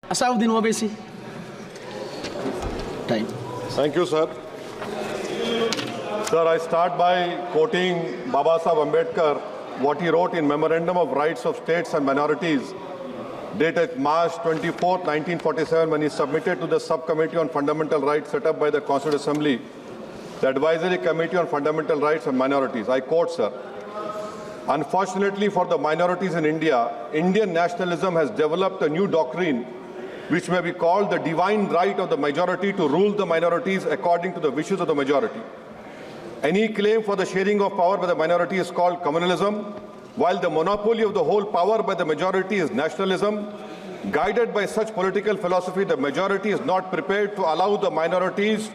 Asauddin Owaisi. Time. Thank you, sir. Sir, I start by quoting Baba Saheb Ambedkar, what he wrote in Memorandum of Rights of States and Minorities, dated March 24, 1947, when he submitted to the Subcommittee on Fundamental Rights set up by the Constituent Assembly, the Advisory Committee on Fundamental Rights and Minorities. I quote, sir, "Unfortunately for the minorities in India, Indian nationalism has developed a new doctrine which may be called the divine right of the majority to rule the minorities according to the wishes of the majority. Any claim for the sharing of power by the minority is called communalism, while the monopoly of the whole power by the majority is nationalism. Guided by such political philosophy, the majority is not prepared to allow the minorities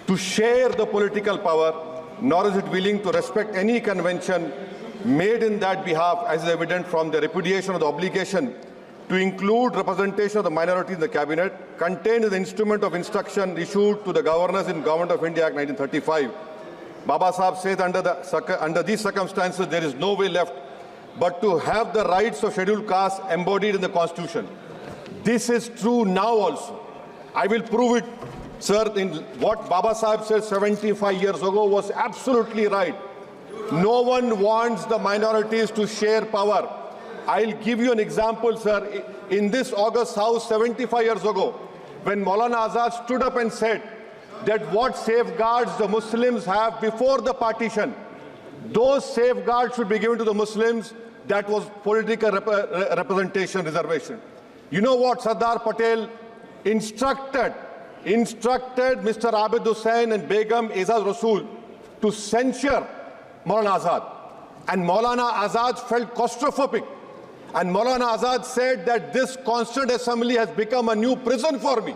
to share the political power, nor is it willing to respect any convention made in that behalf, as is evident from the repudiation of the obligation to include representation of the minority in the cabinet, contained in the instrument of instruction issued to the governors in Government of India Act 1935. Baba Saheb says under these circumstances, there is no way left but to have the rights of scheduled castes embodied in the Constitution. This is true now also. I will prove it, sir, in what Baba Saheb said 75 years ago was absolutely right. No one wants the minorities to share power. I'll give you an example, sir. In this August House 75 years ago, when Maulana Azad stood up and said that what safeguards the Muslims have before the partition, those safeguards should be given to the Muslims, that was political representation reservation. You know what Sardar Patel instructed Mr. Abid Hussain and Begum Ezaz Rasool to censure Maulana Azad. And Maulana Azad felt claustrophobic. And Maulana Azad said that this Constituent Assembly has become a new prison for me.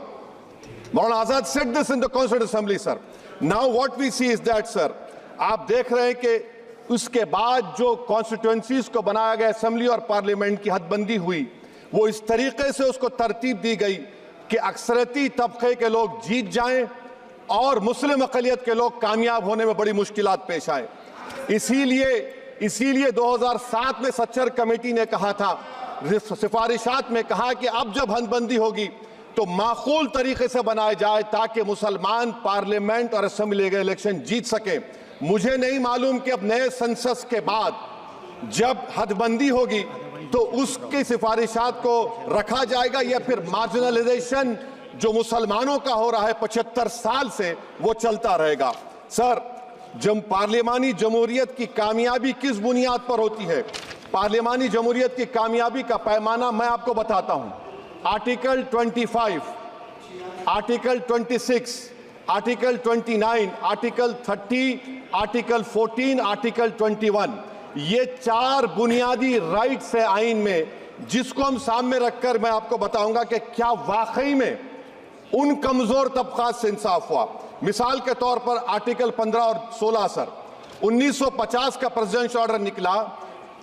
Maulana Azad said this in the Constituent Assembly, sir. Now what we see is that, sir, आप देख रहे हैं कि उसके बाद जो constituencies को बनाया गया असेंबली और पार्लियामेंट की हदबंदी हुई, वो इस तरीके से उसको तरतीब दी गई कि अक्सरती तबके के लोग जीत जाएं और मुस्लिम अक़लियत के लोग कामयाब होने में बड़ी मुश्किलात पेश आए। इसीलिए 2007 में सच्चर कमेटी ने कहा था, सिफारिशात में कहा कि अब जब हदबंदी होगी तो माकूल तरीके से बनाया जाए ताकि मुसलमान पार्लियामेंट और असेंबली के इलेक्शन जीत सके। मुझे नहीं मालूम कि अब नए सेंसस के बाद जब हदबंदी होगी तो उसकी सिफारिशात को रखा जाएगा या फिर मार्जिनलाइजेशन जो मुसलमानों का हो रहा है 75 साल से वो चलता रहेगा। सर, जब पार्लियामानी जमहूरियत की कामयाबी किस बुनियाद पर होती है? पार्लियामानी जमहूरियत की कामयाबी का पैमाना मैं आपको बताता हूं। Article 25, article 26, article 29, article 30, article 14, article 21, ये 4 बुनियादी राइट्स है आइन में, जिसको हम सामने रखकर मैं आपको बताऊंगा कि क्या वाकई में उन कमजोर तबकात से इंसाफ हुआ। मिसाल के तौर पर आर्टिकल 15 और 16, सर, 1950 का प्रेसिडेंशियल ऑर्डर निकला,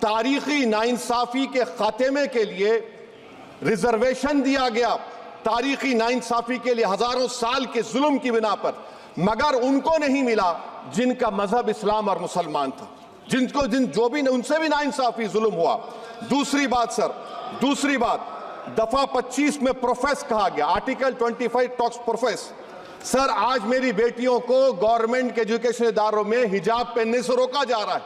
तारीखी नाइंसाफी के खात्मे के लिए रिजर्वेशन दिया गया, तारीखी नाइंसाफी के लिए हजारों साल के जुल्म की बिना पर, मगर उनको नहीं मिला जिनका मजहब इस्लाम और मुसलमान था, उनसे भी नाइंसाफी जुल्म हुआ। दूसरी बात, सर, दूसरी बात, दफा 25 में प्रोफेस कहा गया, आर्टिकल 25 टॉक्स प्रोफेस। सर, आज मेरी बेटियों को गवर्नमेंट के एजुकेशन इदारों में हिजाब पहनने से रोका जा रहा है,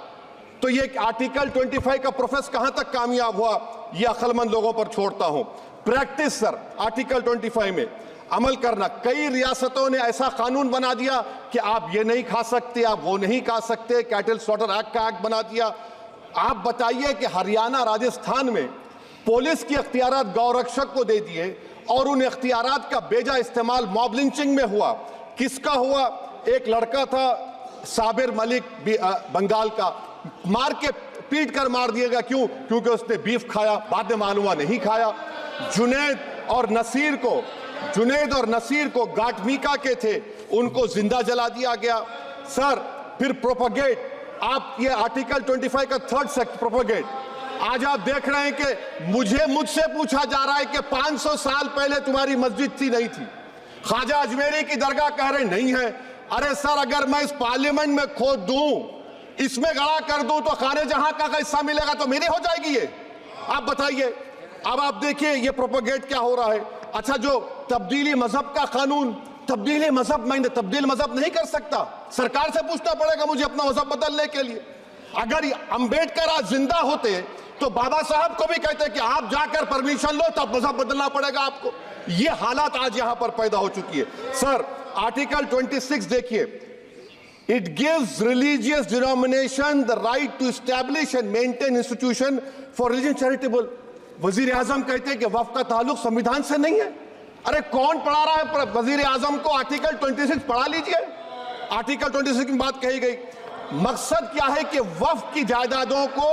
तो ये आर्टिकल 25 का प्रोफेस कहां तक कामयाब हुआ, ये अक्लमंद लोगों पर छोड़ता हूं। प्रैक्टिस, सर, आर्टिकल 25 में अमल करना। कई रियासतों ने ऐसा कानून बना दिया कि आप ये नहीं खा सकते, आप वो नहीं खा सकते, कैटल स्लॉटर एक्ट का एक्ट बना दिया। आप बताइए कि हरियाणा, राजस्थान में पुलिस की अख्तियारात गौरक्षक को दे दिए और उन अख्तियारात का बेजा इस्तेमाल मॉब लिंचिंग में हुआ। किसका हुआ? एक लड़का था साबिर मलिक बंगाल का, मार के पीट कर मार दिया गया। क्यों? क्योंकि उसने बीफ खाया, बाद में मालूम हुआ नहीं खाया। जुनैद और नसीर को गाटमीका के थे, उनको जिंदा जला दिया गया। सर, फिर प्रोपगेट, आप ये आर्टिकल 25 का 3rd सेक्शन प्रोपगेट, आज आप देख रहे हैं कि मुझसे पूछा जा रहा है कि 500 साल पहले तुम्हारी मस्जिद थी, नहीं थी। ख्वाजा अजमेरी की दरगाह कह रहे नहीं है। अरे सर, अगर मैं इस पार्लियामेंट में खोद दूं, इसमें गड़ा कर दूं, तो खाने जहां का हिस्सा मिलेगा तो मेरी हो जाएगी ये। आप बताइए। अब आप देखिए ये प्रोपोगेट क्या हो रहा है। अच्छा, जो तब्दीली मजहब का कानून, तब्दीली मजहब, मैं तब्दील मजहब नहीं कर सकता, सरकार से पूछना पड़ेगा मुझे अपना मजहब बदलने के लिए। अगर अंबेडकर आज जिंदा होते तो बाबा साहब को भी कहते कि आप जाकर परमिशन लो, तब मजहब बदलना पड़ेगा आपको। ये हालात आज यहां पर पैदा हो चुकी है। सर, आर्टिकल 26 देखिए, it gives religious denomination the right to establish and maintain institution for religion charitable. वजीर आजम कहते हैं कि वक्फ का ताल्लुक संविधान से नहीं है। अरे कौन पढ़ा रहा है वजीर आजम को? आर्टिकल 26 पढ़ा लीजिए। आर्टिकल 26 की बात कही गई। मकसद क्या है कि वक्फ की जायदादों को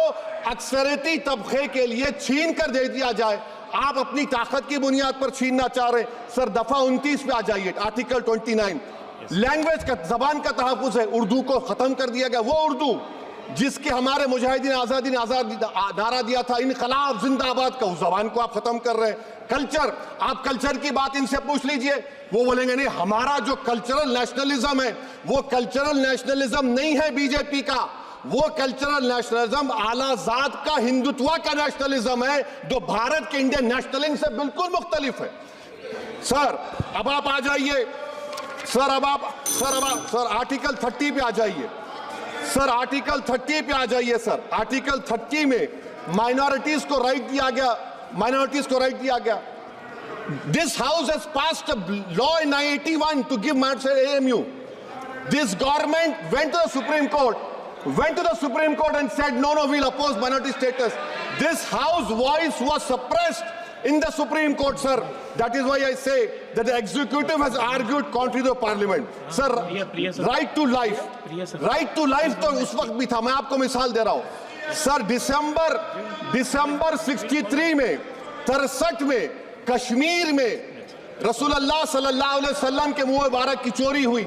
अक्सरियती तबके के लिए छीन कर दे दिया जाए। आप अपनी ताकत की बुनियाद पर छीनना चाह रहे हैं। सर, दफा 29 पे आ जाइए, आर्टिकल 29। लैंग्वेज का, जबान का तहफ्फुज़ है। उर्दू को खत्म कर दिया गया। वो उर्दू जिसके हमारे मुजाहिदीन आजादी ने नारा दिया था, इनकलाब जिंदाबाद का, उस जबान को आप खत्म कर रहे हैं। कल्चर, आप कल्चर की बात इनसे पूछ लीजिए, वो बोलेंगे नहीं, हमारा जो कल्चरल नेशनलिज्म है वो कल्चरल नेशनलिज्म नहीं है बीजेपी का, वो कल्चरल नेशनलिज्म आला जात का हिंदुत्व का नेशनलिज्म है, जो भारत के इंडियन नेशनलिज्म से बिल्कुल मुख्तलिफ है। सर, अब आप आ जाइए। सर, आर्टिकल 30 पे आ जाइए। सर, आर्टिकल 30 पे आ जाइए। सर, आर्टिकल 30 में माइनॉरिटीज को राइट दिया गया। This house has passed a law in 1981 to give minority AMU. This government went to the Supreme Court and said, no, we'll oppose minority status. This house voice was suppressed in the Supreme Court, sir. That is why I say that the executive has argued contrary to the parliament. Sir, right to life. Right to life तो उस वक्त भी था। मैं आपको मिसाल दे रहा हूं। सर, दिसंबर 63 में, 63 में कश्मीर में रसूलुल्लाह सल्लल्लाहु अलैहि वसल्लम के मुंह मुबारक की चोरी हुई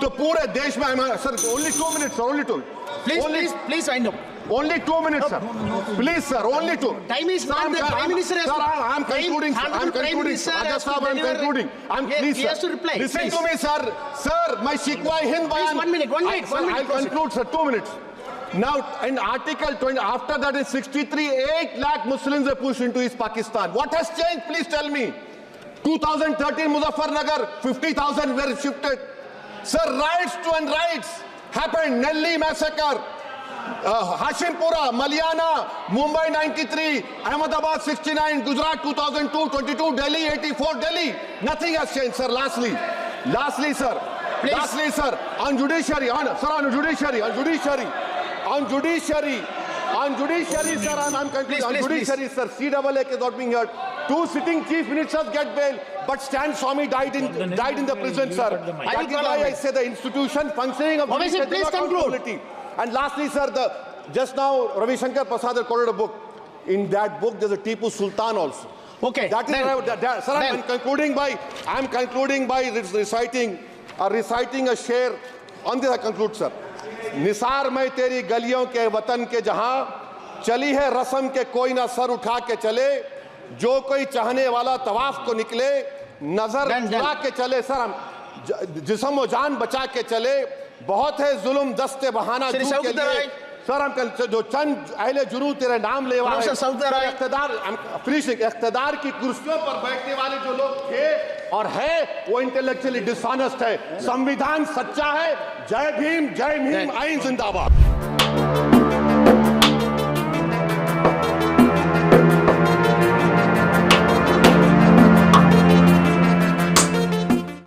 तो पूरे देश में, sir, only 2 minutes, sir, only 2. Please wind up. Only 2 minutes, sir. Please, sir, only 2. Time is not there. Prime Minister has Sir, I'm concluding, sir. I'm concluding. Rajat Sahab, I'm concluding. Please, he has to reply. Listen to me, sir. Sir, my Shikwa Hind Bayan. Please, 1 minute. I'll conclude, sir. 2 minutes. Now, in Article 20, after that in 63, 8 lakh Muslims were pushed into East Pakistan. What has changed? Please tell me. 2013, Muzaffarnagar, 50,000 were shifted. Sir, riots to unrights happened. Nelli massacre, Hashimpura, Maliana, Mumbai 93, Ahmedabad 69, Gujarat 2002, 22, Delhi 84, Delhi. Nothing has changed, sir. Lastly, sir. Please. Lastly, sir, on judiciary, sir, sir, I'm concluding. On judiciary, sir, CAA is not being heard. 2 sitting chief ministers get bail, but Stan Swamy died in the prison, sir. That is why I say the institution functioning of please conclude. And lastly, sir, just now Ravi Shankar Prasad quoted a book. In that book, there's a Tipu Sultan also. Okay. That is sir, I'm concluding by reciting a sher. On this I conclude, sir. Nisar में तेरी गलियों के वतन के जहां चली है रस्म के कोई ना सर उठा के चले, जो कोई चाहने वाला तवाफ को निकले नजर उठा के चले। सर, हम जिस्म और जान बचा के चले, बहुत है जुल्म दस्ते बहाना के लिए। सर, हम जो चंद अहले जुनू तेरे नाम ले वाले इख्तिदार की कुर्सियों पर बैठने वाले जो लोग थे और है वो इंटेलेक्चुअली डिसऑनेस्ट है। संविधान सच्चा है। जय भीम, आइन जिंदाबाद।